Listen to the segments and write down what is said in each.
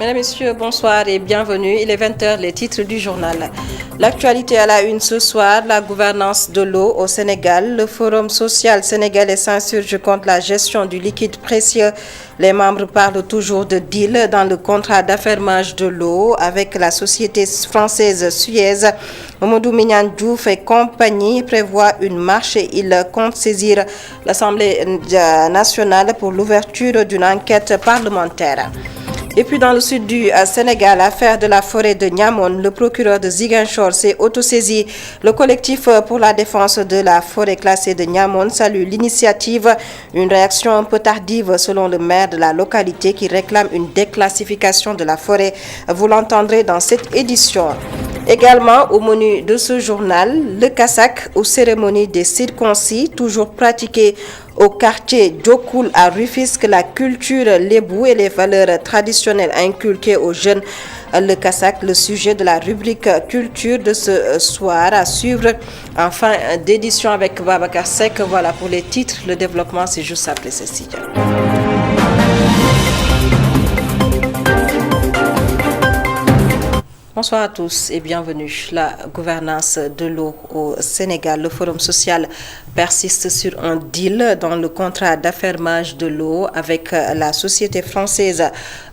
Mesdames, Messieurs, bonsoir et bienvenue. Il est 20h, les titres du journal. L'actualité à la une ce soir, la gouvernance de l'eau au Sénégal. Le Forum social sénégalais s'insurge contre la gestion du liquide précieux. Les membres parlent toujours de deal dans le contrat d'affermage de l'eau avec la société française Suez. Mamadou Mignan Diouf et compagnie prévoient une marche et il compte saisir l'Assemblée nationale pour l'ouverture d'une enquête parlementaire. Et puis dans le sud du Sénégal, affaire de la forêt de Niamone, le procureur de Ziguinchor s'est autosaisi. Le collectif pour la défense de la forêt classée de Niamone salue l'initiative, une réaction un peu tardive selon le maire de la localité qui réclame une déclassification de la forêt. Vous l'entendrez dans cette édition. Également au menu de ce journal, le Kassak aux cérémonies des circoncis, toujours pratiquées au quartier Djokoul à Rufisque, la culture lébou et les valeurs traditionnelles inculquées aux jeunes. Le Kassak, le sujet de la rubrique culture de ce soir à suivre en fin d'édition avec Babacar Seck. Voilà pour les titres, le développement c'est juste après ceci. Bonsoir à tous et bienvenue. La gouvernance de l'eau au Sénégal, le Forum social persiste sur un deal dans le contrat d'affermage de l'eau avec la société française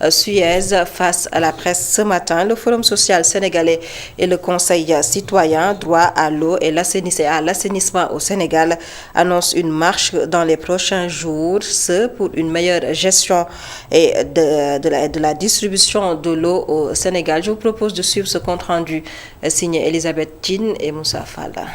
Suez. Face à la presse ce matin, le Forum social sénégalais et le Conseil citoyen droit à l'eau et à l'assainissement au Sénégal annoncent une marche dans les prochains jours, ce pour une meilleure gestion et de la distribution de l'eau au Sénégal. Je vous propose de suivre ce compte rendu signé Elisabeth Tine et Moussa Falla.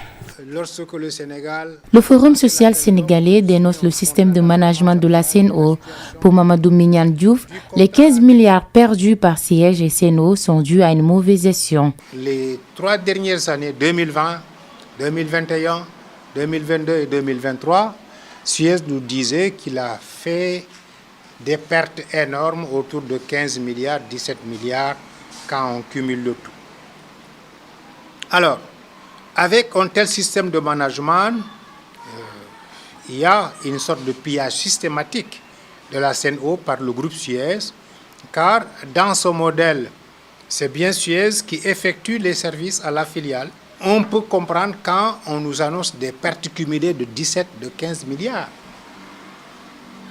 Le Forum social sénégalais dénonce le système de management de la CNO. Pour Mamadou Mignan Diouf, les 15 milliards perdus par Siège et CNO sont dus à une mauvaise gestion. Les 3 dernières années, 2020, 2021, 2022 et 2023, Suez nous disait qu'il a fait des pertes énormes autour de 15 milliards, 17 milliards quand on cumule le tout. Alors, avec un tel système de management, il y a une sorte de pillage systématique de la CNO par le groupe Suez, car dans ce modèle, c'est bien Suez qui effectue les services à la filiale. On peut comprendre quand on nous annonce des pertes cumulées de 17, de 15 milliards.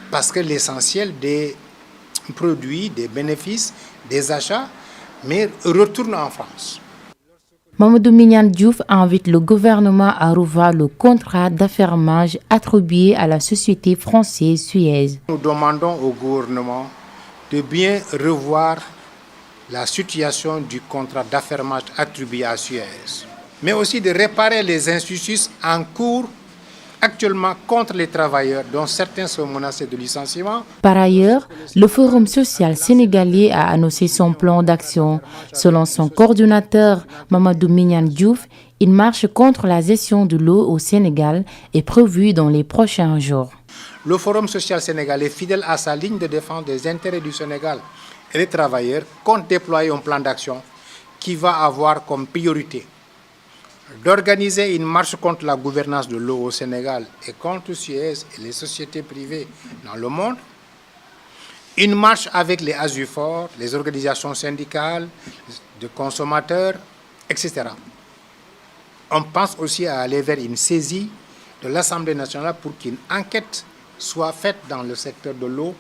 Parce que l'essentiel des produits, des bénéfices, des achats, mais retourne en France. Mamadou Mignan Diouf invite le gouvernement à revoir le contrat d'affermage attribué à la société française Suez. Nous demandons au gouvernement de bien revoir la situation du contrat d'affermage attribué à Suez, mais aussi de réparer les injustices en cours actuellement contre les travailleurs, dont certains sont menacés de licenciement. Par ailleurs, le Forum social sénégalais a annoncé son plan d'action. Selon son coordinateur Mamadou Mignan Diouf, une marche contre la gestion de l'eau au Sénégal est prévue dans les prochains jours. Le Forum social sénégalais, fidèle à sa ligne de défense des intérêts du Sénégal et des travailleurs, compte déployer un plan d'action qui va avoir comme priorité d'organiser une marche contre la gouvernance de l'eau au Sénégal et contre Suez et les sociétés privées dans le monde, une marche avec les ASUFOR, les organisations syndicales, de consommateurs, etc. On pense aussi à aller vers une saisie de l'Assemblée nationale pour qu'une enquête soit faite dans le secteur de l'eau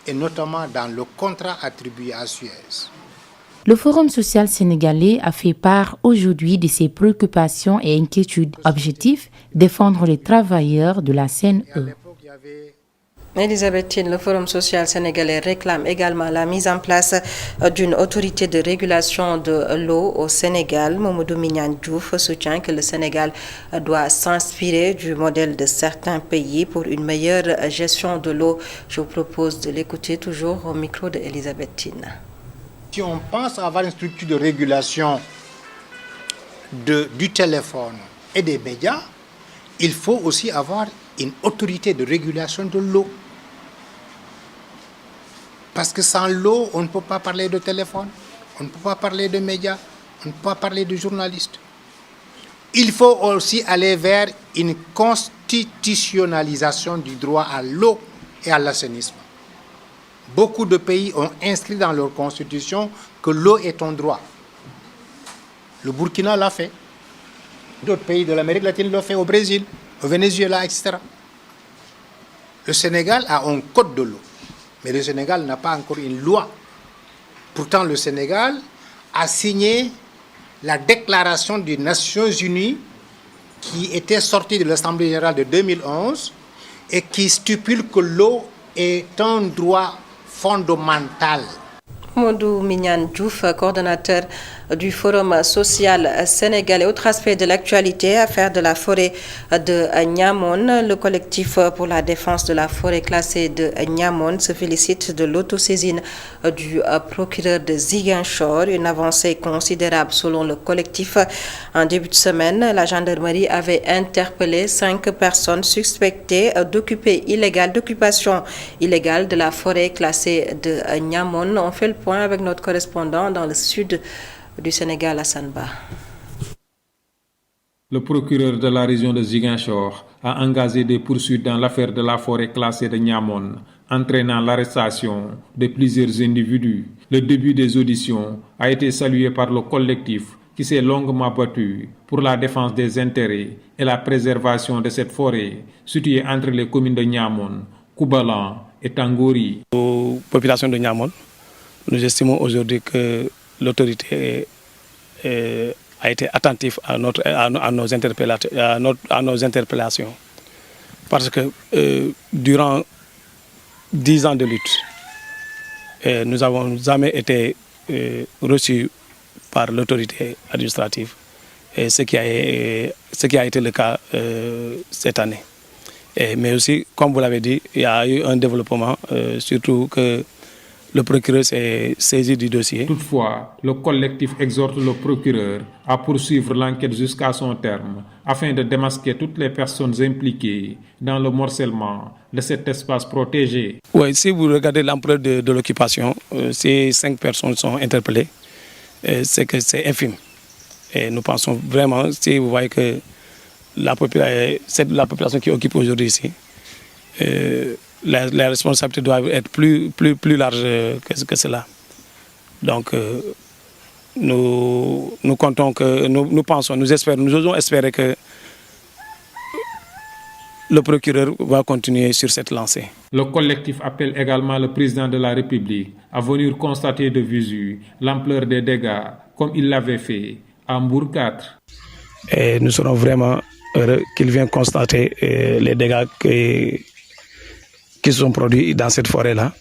et notamment dans le contrat attribué à Suez. Le Forum social sénégalais a fait part aujourd'hui de ses préoccupations et inquiétudes. Objectif, défendre les travailleurs de la CNE. Elisabeth Tine, le Forum social sénégalais réclame également la mise en place d'une autorité de régulation de l'eau au Sénégal. Mamadou Mignan Diouf soutient que le Sénégal doit s'inspirer du modèle de certains pays pour une meilleure gestion de l'eau. Je vous propose de l'écouter toujours au micro de Elisabeth Tine. Si on pense avoir une structure de régulation du téléphone et des médias, il faut aussi avoir une autorité de régulation de l'eau. Parce que sans l'eau, on ne peut pas parler de téléphone, on ne peut pas parler de médias, on ne peut pas parler de journalistes. Il faut aussi aller vers une constitutionnalisation du droit à l'eau et à l'assainissement. beaucoup de pays ont inscrit dans leur constitution que l'eau est un droit. Le Burkina l'a fait. D'autres pays de l'Amérique latine l'ont fait, au Brésil, au Venezuela, etc. Le Sénégal a un code de l'eau, mais le Sénégal n'a pas encore une loi. Pourtant, le Sénégal a signé la déclaration des Nations Unies qui était sortie de l'Assemblée générale de 2011 et qui stipule que l'eau est un droit fondamental. Mamadou Mignane Diouf, coordonnateur du Forum social sénégalais. Autre aspect de l'actualité, affaire de la forêt de Niamone. Le collectif pour la défense de la forêt classée de Niamone se félicite de l'autosaisine du procureur de Ziguinchor, une avancée considérable selon le collectif. En début de semaine, la gendarmerie avait interpellé 5 personnes suspectées d'occupation illégale de la forêt classée de Niamone. On fait le point avec notre correspondant dans le sud du Sénégal, Hassan Ba. Le procureur de la région de Ziguinchor a engagé des poursuites dans l'affaire de la forêt classée de Niamone, entraînant l'arrestation de plusieurs individus. Le début des auditions a été salué par le collectif qui s'est longuement battu pour la défense des intérêts et la préservation de cette forêt située entre les communes de Niamone, Koubalan et Tangori. Aux populations de Niamone, nous estimons aujourd'hui que l'autorité a été attentive à nos interpellations. Parce que durant 10 ans de lutte, nous n'avons jamais été reçus par l'autorité administrative, et ce qui a été le cas cette année. Mais aussi, comme vous l'avez dit, il y a eu un développement, surtout que le procureur s'est saisi du dossier. Toutefois, le collectif exhorte le procureur à poursuivre l'enquête jusqu'à son terme afin de démasquer toutes les personnes impliquées dans le morcellement de cet espace protégé. Oui, si vous regardez l'ampleur de l'occupation, ces 5 personnes sont interpellées, c'est que c'est infime. Et nous pensons vraiment, si vous voyez que c'est la population qui occupe aujourd'hui ici, les responsabilités doivent être plus larges que cela. Donc, nous comptons que, nous osons espérer que le procureur va continuer sur cette lancée. Le collectif appelle également le président de la République à venir constater de visu l'ampleur des dégâts, comme il l'avait fait à Mbour 4. Et nous serons vraiment heureux qu'il vienne constater les dégâts qui sont produits dans cette forêt-là.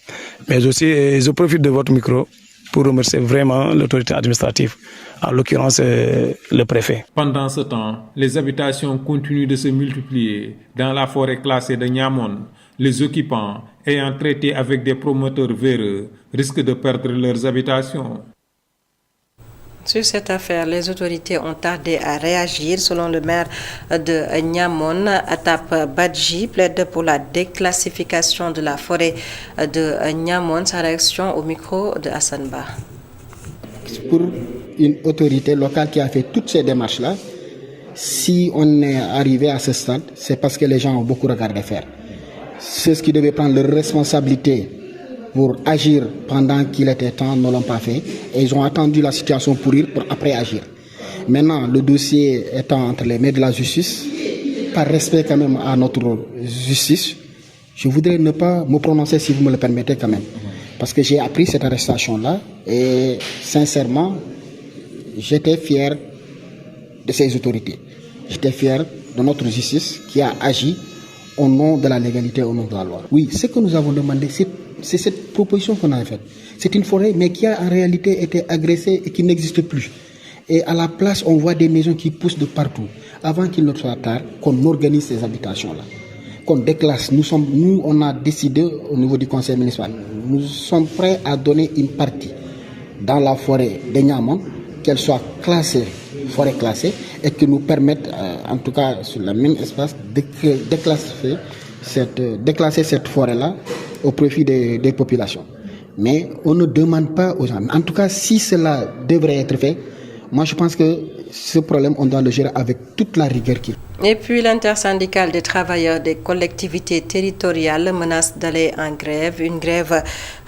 Mais aussi, je profite de votre micro pour remercier vraiment l'autorité administrative, en l'occurrence le préfet. Pendant ce temps, les habitations continuent de se multiplier dans la forêt classée de Niamone. Les occupants, ayant traité avec des promoteurs véreux, risquent de perdre leurs habitations. Sur cette affaire, les autorités ont tardé à réagir. Selon le maire de Niamone, Atap Badji plaide pour la déclassification de la forêt de Niamone. Sa réaction au micro de Hassan Ba. Pour une autorité locale qui a fait toutes ces démarches-là, si on est arrivé à ce stade, c'est parce que les gens ont beaucoup regardé faire. Ceux qui devaient prendre leurs responsabilités pour agir pendant qu'il était temps ne l'ont pas fait, et ils ont attendu la situation pourrir pour après agir. Maintenant, le dossier étant entre les mains de la justice, par respect quand même à notre justice, je voudrais ne pas me prononcer, si vous me le permettez quand même. Parce que j'ai appris cette arrestation-là et sincèrement, j'étais fier de ces autorités. J'étais fier de notre justice qui a agi au nom de la légalité, au nom de la loi. Oui, ce que nous avons demandé, c'est cette proposition qu'on a faite. C'est une forêt, mais qui a en réalité été agressée et qui n'existe plus. Et à la place, on voit des maisons qui poussent de partout. Avant qu'il ne soit tard, qu'on organise ces habitations-là, qu'on déclasse. Nous, on a décidé au niveau du conseil municipal, nous sommes prêts à donner une partie dans la forêt de Niamone, qu'elle soit classée, forêt classée, et que nous permette, en tout cas sur le même espace, de déclasser cette forêt-là au profit des populations. Mais on ne demande pas aux gens. En tout cas, si cela devrait être fait, moi je pense que ce problème, on doit le gérer avec toute la rigueur qu'il faut. Et puis l'intersyndicale des travailleurs des collectivités territoriales menace d'aller en grève, une grève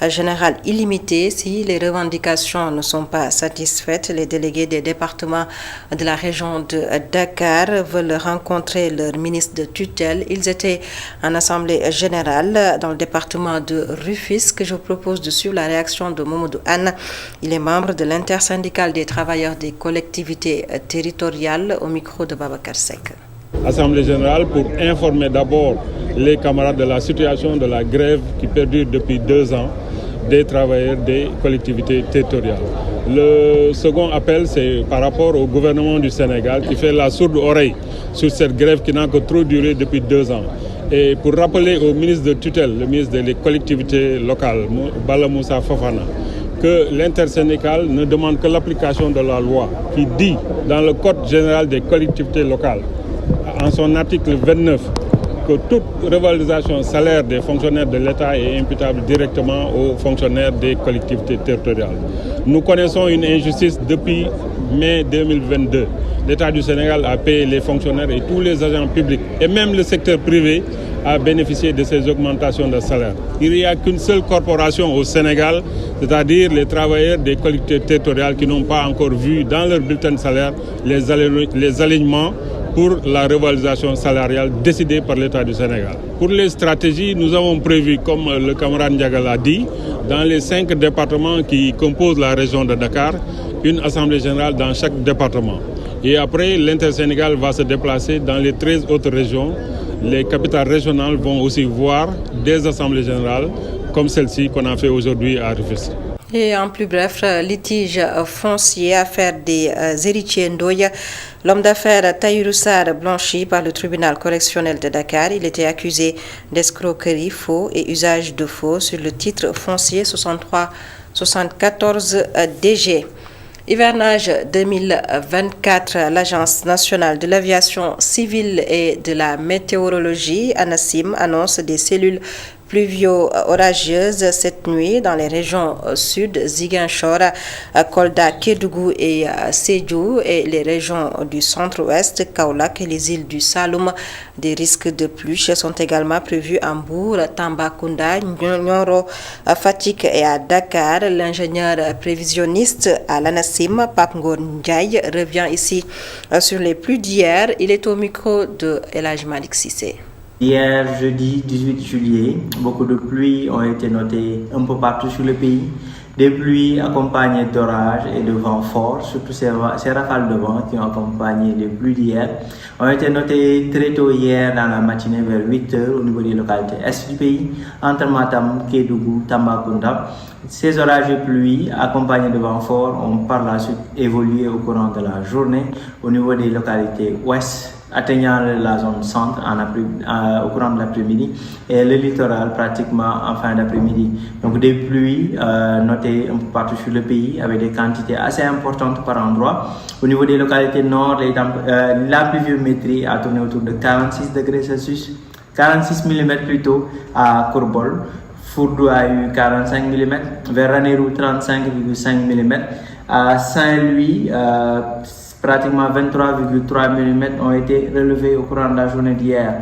générale illimitée si les revendications ne sont pas satisfaites. Les délégués des départements de la région de Dakar veulent rencontrer leur ministre de tutelle. Ils étaient en assemblée générale dans le département de Rufisque. Je vous propose de suivre la réaction de Momodou Anne. Il est membre de l'intersyndicale des travailleurs des collectivités territoriales au micro de Babacar Seck. Assemblée générale pour informer d'abord les camarades de la situation de la grève qui perdure depuis 2 ans des travailleurs des collectivités territoriales. Le second appel, c'est par rapport au gouvernement du Sénégal qui fait la sourde oreille sur cette grève qui n'a que trop duré depuis 2 ans. Et pour rappeler au ministre de tutelle, le ministre des collectivités locales, Bala Moussa Fofana, que l'intersyndicale ne demande que l'application de la loi qui dit dans le Code général des collectivités locales, en son article 29, que toute revalorisation salaire des fonctionnaires de l'État est imputable directement aux fonctionnaires des collectivités territoriales. Nous connaissons une injustice depuis mai 2022. L'État du Sénégal a payé les fonctionnaires et tous les agents publics, et même le secteur privé a bénéficié de ces augmentations de salaire. Il n'y a qu'une seule corporation au Sénégal, c'est-à-dire les travailleurs des collectivités territoriales qui n'ont pas encore vu dans leur bulletin de salaire les alignements pour la revalorisation salariale décidée par l'État du Sénégal. Pour les stratégies, nous avons prévu, comme le camarade Ndiaga l'a dit, dans les 5 départements qui composent la région de Dakar, une assemblée générale dans chaque département. Et après, l'intersyndicale va se déplacer dans les 13 autres régions. Les capitales régionales vont aussi voir des assemblées générales comme celle-ci qu'on a fait aujourd'hui à Rufisque. Et en plus bref, litige foncier, affaire des héritiers Ndoye. L'homme d'affaires Tahirou Sarr blanchi par le tribunal correctionnel de Dakar. Il était accusé d'escroquerie, faux et usage de faux sur le titre foncier 73-74 DG. Hivernage 2024, l'Agence nationale de l'aviation civile et de la météorologie, ANACIM, annonce des cellules pluvio-orageuses cette nuit dans les régions sud, Ziguinchor, Kolda, Kédougou et Sédhiou, et les régions du centre-ouest, Kaolack et les îles du Saloum. Des risques de pluie sont également prévus à Mbour, Tambacounda, Nioro, Fatick et à Dakar. L'ingénieur prévisionniste à l'ANACIM, Pape Ngor Ndiaye, revient ici sur les pluies d'hier. Il est au micro de El Hadj Malick Cissé. Hier, jeudi 18 juillet, beaucoup de pluies ont été notées un peu partout sur le pays. Des pluies accompagnées d'orages et de vents forts, surtout ces rafales de vent qui ont accompagné les pluies d'hier, ont été notées très tôt hier dans la matinée vers 8 h au niveau des localités est du pays, entre Matam, Kédougou, Tambacounda. Ces orages et pluies accompagnés de vents forts ont par la suite évolué au courant de la journée au niveau des localités ouest, atteignant la zone centre au courant de l'après-midi et le littoral pratiquement en fin d'après-midi. Donc des pluies notées un peu partout sur le pays avec des quantités assez importantes par endroit. Au niveau des localités nord, la pluviométrie a tourné autour de 46 degrés Celsius, 46 mm plutôt à Kourbol. Fourdou a eu 45 mm, vers Ranérou 35,5 mm, à Saint-Louis pratiquement 23,3 mm ont été relevés au courant de la journée d'hier.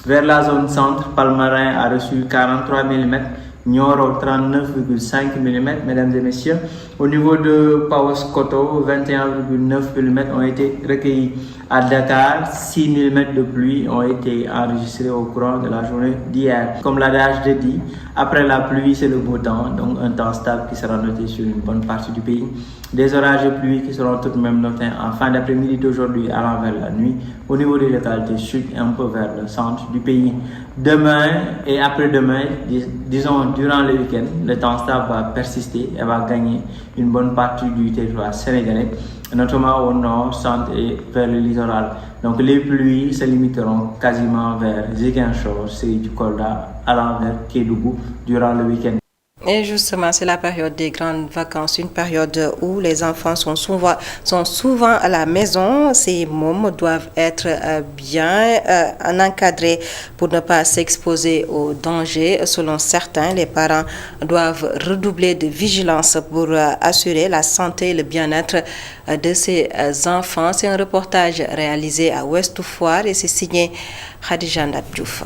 Vers la zone centre, Palmarin a reçu 43 mm, Nioro 39,5 mm, mesdames et messieurs. Au niveau de Paoskoto, 21,9 mm ont été recueillis. À Dakar, 6 mm de pluie ont été enregistrés au courant de la journée d'hier. Comme l'adage de dit, après la pluie, c'est le beau temps, donc un temps stable qui sera noté sur une bonne partie du pays. Des orages et pluies qui seront tout de même notés en fin d'après-midi d'aujourd'hui allant vers la nuit au niveau des localités sud et un peu vers le centre du pays. Demain et après-demain, disons durant le week-end, le temps stable va persister et va gagner une bonne partie du territoire sénégalais, notamment au nord, centre et vers le littoral. Donc les pluies se limiteront quasiment vers Ziguinchor, Sédhiou, Kolda, allant vers Kédougou durant le week-end. Et justement, c'est la période des grandes vacances, une période où les enfants sont souvent à la maison. Ces mômes doivent être bien encadrés pour ne pas s'exposer aux dangers. Selon certains, les parents doivent redoubler de vigilance pour assurer la santé et le bien-être de ces enfants. C'est un reportage réalisé à Ouest Foire et c'est signé Khadija Ndat Diouf.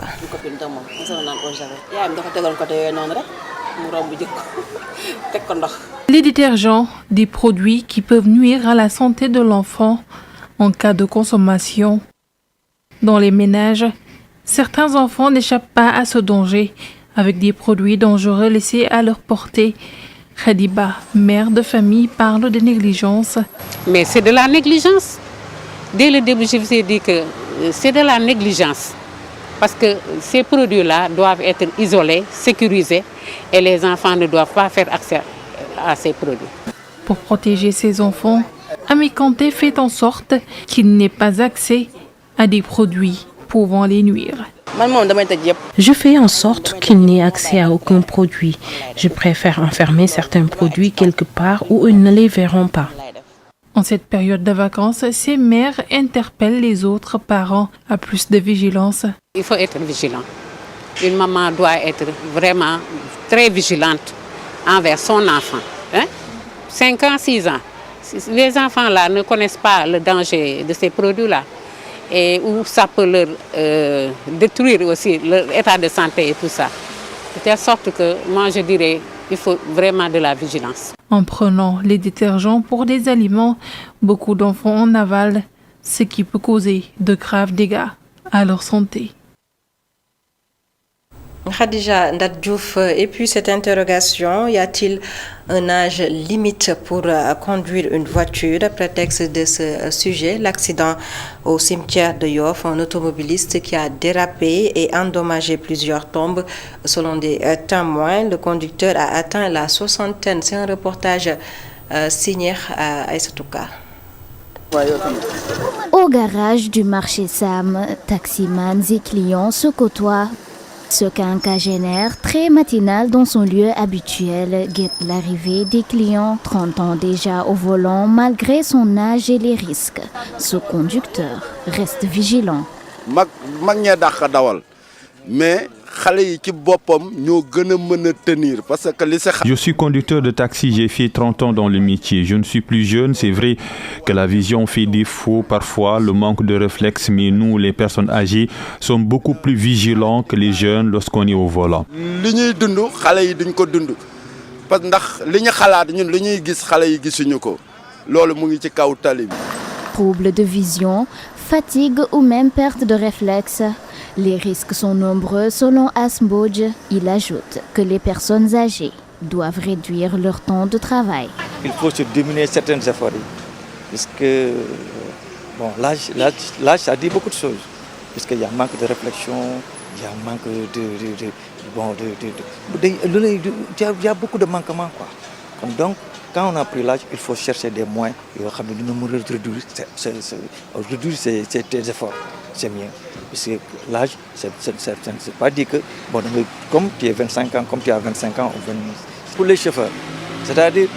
Les détergents, des produits qui peuvent nuire à la santé de l'enfant en cas de consommation. Dans les ménages, certains enfants n'échappent pas à ce danger avec des produits dangereux laissés à leur portée. Khadiba, mère de famille, parle de négligence. Mais c'est de la négligence. Dès le début, je vous ai dit que c'est de la négligence. Parce que ces produits-là doivent être isolés, sécurisés, et les enfants ne doivent pas faire accès à ces produits. Pour protéger ses enfants, Ami Kanté fait en sorte qu'il n'ait pas accès à des produits pouvant les nuire. Je fais en sorte qu'il n'ait accès à aucun produit. Je préfère enfermer certains produits quelque part où ils ne les verront pas. En cette période de vacances, ces mères interpellent les autres parents à plus de vigilance. Il faut être vigilant. Une maman doit être vraiment très vigilante envers son enfant. 5 ans, 6 ans. Les enfants-là ne connaissent pas le danger de ces produits-là et où ça peut leur détruire aussi leur état de santé et tout ça. De telle sorte que moi je dirais il faut vraiment de la vigilance. En prenant les détergents pour des aliments, beaucoup d'enfants en avalent, ce qui peut causer de graves dégâts à leur santé. Khadija Ndat Diouf, et puis cette interrogation, y a-t-il un âge limite pour conduire une voiture? Prétexte de ce sujet, l'accident au cimetière de Yoff, un automobiliste qui a dérapé et endommagé plusieurs tombes. Selon des témoins, le conducteur a atteint la soixantaine. C'est un reportage signé à Aïsatouka. Au garage du marché Sam, taximans et clients se côtoient. Ce quinquagénaire, très matinal dans son lieu habituel, guette l'arrivée des clients, 30 ans déjà au volant, malgré son âge et les risques. Ce conducteur reste vigilant. Je suis conducteur de taxi, j'ai fait 30 ans dans le métier. Je ne suis plus jeune, c'est vrai que la vision fait défaut parfois, le manque de réflexe, mais nous, les personnes âgées, sommes beaucoup plus vigilants que les jeunes lorsqu'on est au volant. Troubles de vision, fatigue ou même perte de réflexe. Les risques sont nombreux selon Asmbodj. Il ajoute que les personnes âgées doivent réduire leur temps de travail. Il faut se diminuer certains efforts. Parce que l'âge, ça dit beaucoup de choses. Parce qu'il y a un manque de réflexion, il y a un manque il y a beaucoup de manquements, quoi. Donc, quand on a pris l'âge, il faut chercher des moyens. Réduire ces efforts, c'est mieux. Parce que l'âge, ça ne veut pas dire que, comme tu as 25 ans, comme tu as 25 ans, pour les chauffeurs, c'est-à-dire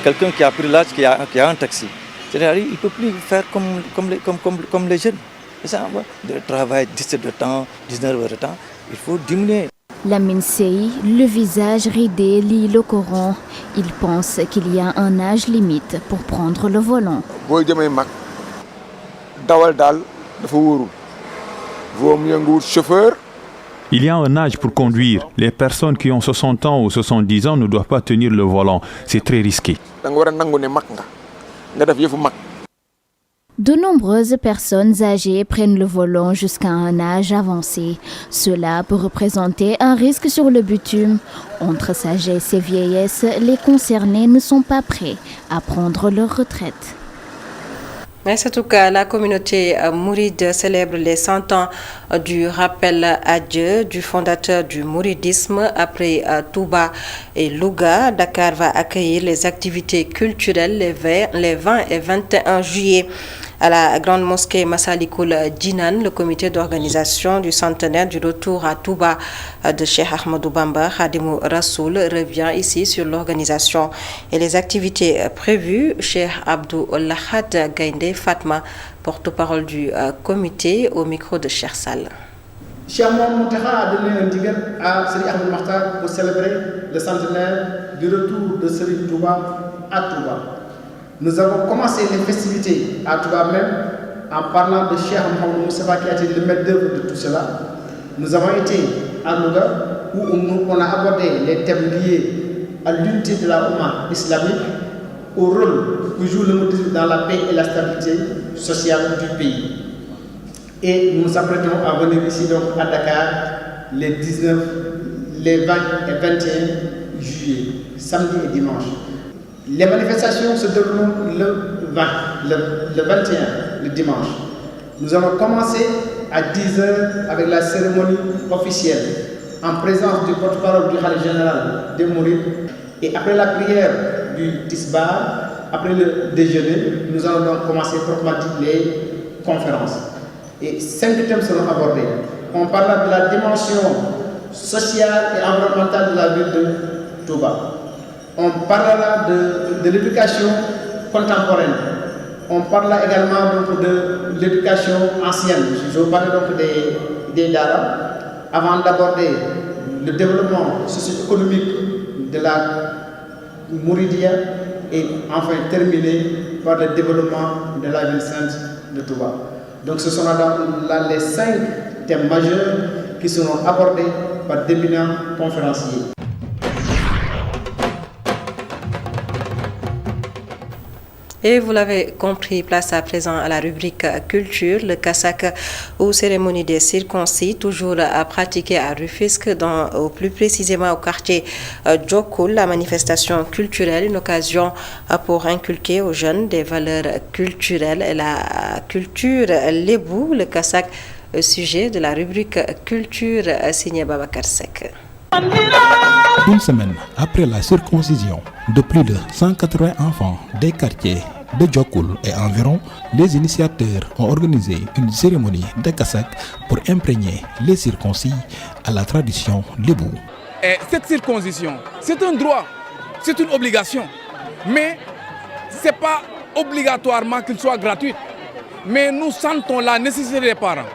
quelqu'un qui a pris l'âge, qui a un taxi, c'est-à-dire il ne peut plus faire comme les jeunes. Ça, de travail 17 heures de temps, 19 heures de temps, il faut diminuer. Lamine Sey, le visage ridé, lit le Coran. Il pense qu'il y a un âge limite pour prendre le volant. Il y a un âge pour conduire. Les personnes qui ont 60 ans ou 70 ans ne doivent pas tenir le volant. C'est très risqué. De nombreuses personnes âgées prennent le volant jusqu'à un âge avancé. Cela peut représenter un risque sur le bitume. Entre sagesse et vieillesse, les concernés ne sont pas prêts à prendre leur retraite. Mais c'est tout cas, la communauté mouride célèbre les 100 ans du rappel à Dieu du fondateur du mouridisme. Après Touba et Louga, Dakar va accueillir les activités culturelles les 20 et 21 juillet. À la grande mosquée Massalikul Jinan, le comité d'organisation du centenaire du retour à Touba de Cheikh Ahmadou Bamba Khadimou Rassoul revient ici sur l'organisation et les activités prévues. Cheikh Abdou Lahad Gaïndé Fatma, porte-parole du comité, au micro de Cheikh Sall. Cheikh Mountakha a donné un ticket à Serigne Ahmed Makhtar pour célébrer le centenaire du retour de Serigne Touba à Touba. Nous avons commencé les festivités à Touba même en parlant de Cheikh Mohamed Moustapha qui a été le maître d'œuvre de tout cela. Nous avons été à Louga où on a abordé les thèmes liés à l'unité de la Oumma islamique, au rôle que joue le mouridisme dans la paix et la stabilité sociale du pays. Et nous nous apprêtons à venir ici donc à Dakar les 19, les 20 et 21 juillet, samedi et dimanche. Les manifestations se dérouleront le 20, le 21, le dimanche. Nous allons commencer à 10h avec la cérémonie officielle en présence du porte-parole du Khalife général des Mourides. Et après la prière du Tisbar, après le déjeuner, nous allons donc commencer proprement dit les conférences. Et 5 thèmes seront abordés. On parlera de la dimension sociale et environnementale de la ville de Touba. On parlera de l'éducation contemporaine. On parlera également donc de l'éducation ancienne. Je vais parler donc des Dara avant d'aborder le développement socio-économique de la Mouridia et enfin terminer par le développement de la ville sainte de Touba. Donc ce sont là les 5 thèmes majeurs qui seront abordés par d'éminents conférenciers. Et vous l'avez compris, place à présent à la rubrique culture, le Kassak ou cérémonie des circoncis, toujours à pratiquer à Rufisque, plus précisément au quartier Djokul, la manifestation culturelle, une occasion pour inculquer aux jeunes des valeurs culturelles et la culture lébou, le Kassak, sujet de la rubrique culture signée Babacar Sek. Une semaine après la circoncision de plus de 180 enfants des quartiers de Djokul et environ, les initiateurs ont organisé une cérémonie de Kassak pour imprégner les circoncis à la tradition lébou. Et cette circoncision, c'est un droit, c'est une obligation, mais ce n'est pas obligatoirement qu'il soit gratuit. Mais nous sentons la nécessité des parents,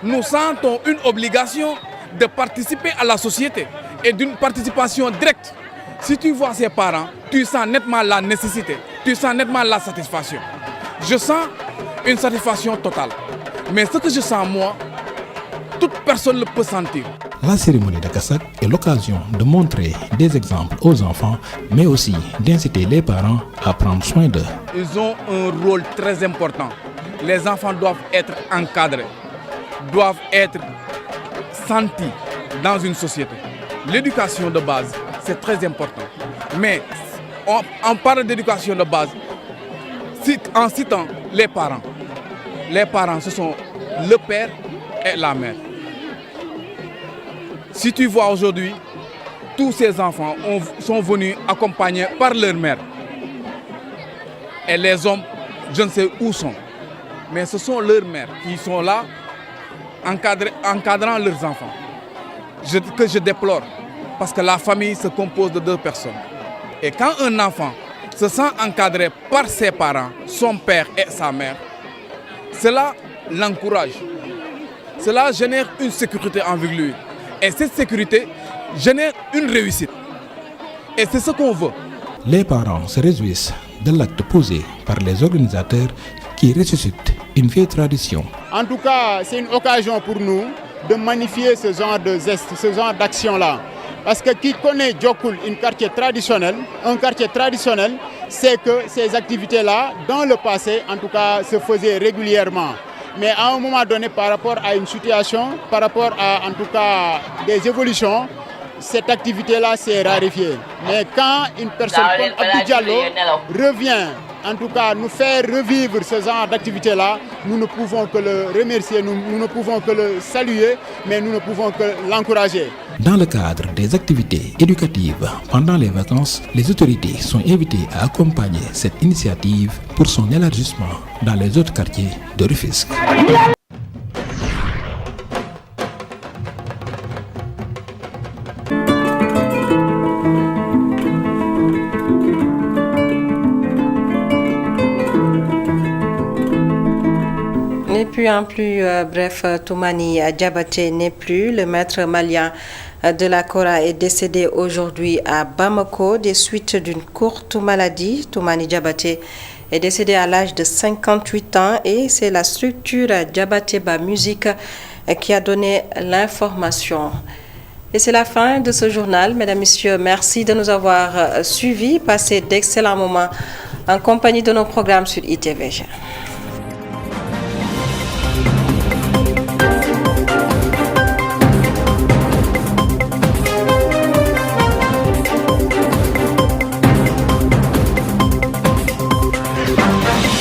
nous sentons une obligation de participer à la société et d'une participation directe. Si tu vois ses parents, tu sens nettement la nécessité, tu sens nettement la satisfaction. Je sens une satisfaction totale. Mais ce que je sens moi, toute personne le peut sentir. La cérémonie de Kassak est l'occasion de montrer des exemples aux enfants, mais aussi d'inciter les parents à prendre soin d'eux. Ils ont un rôle très important. Les enfants doivent être encadrés, doivent être sentis dans une société. L'éducation de base, c'est très important. Mais on parle d'éducation de base en citant les parents. Les parents, ce sont le père et la mère. Si tu vois aujourd'hui, tous ces enfants sont venus accompagnés par leur mère. Et les hommes, je ne sais où sont. Mais ce sont leurs mères qui sont là, encadrant leurs enfants. Que je déplore, parce que la famille se compose de 2 personnes. Et quand un enfant se sent encadré par ses parents, son père et sa mère, cela l'encourage. Cela génère une sécurité envers lui. Et cette sécurité génère une réussite. Et c'est ce qu'on veut. Les parents se réjouissent de l'acte posé par les organisateurs qui ressuscitent une vieille tradition. En tout cas, c'est une occasion pour nous de magnifier ce genre de gestes, ce genre d'action-là. Parce que qui connaît Djokul, un quartier traditionnel, sait que ces activités-là, dans le passé, en tout cas, se faisaient régulièrement. Mais à un moment donné, par rapport à une situation, par rapport à, en tout cas, des évolutions, cette activité-là s'est raréfiée. Mais quand une personne comme Abdou Diallo revient en tout cas nous faire revivre ce genre d'activité-là, nous ne pouvons que le remercier, nous ne pouvons que le saluer, mais nous ne pouvons que l'encourager. Dans le cadre des activités éducatives pendant les vacances, les autorités sont invitées à accompagner cette initiative pour son élargissement dans les autres quartiers de Rufisque. Puis en plus bref, Toumani Diabaté n'est plus. Le maître malien de la Kora est décédé aujourd'hui à Bamako des suites d'une courte maladie. Toumani Diabaté est décédé à l'âge de 58 ans et c'est la structure Diabaté-Ba Musique qui a donné l'information. Et c'est la fin de ce journal. Mesdames, Messieurs, merci de nous avoir suivis. Passez d'excellents moments en compagnie de nos programmes sur ITV.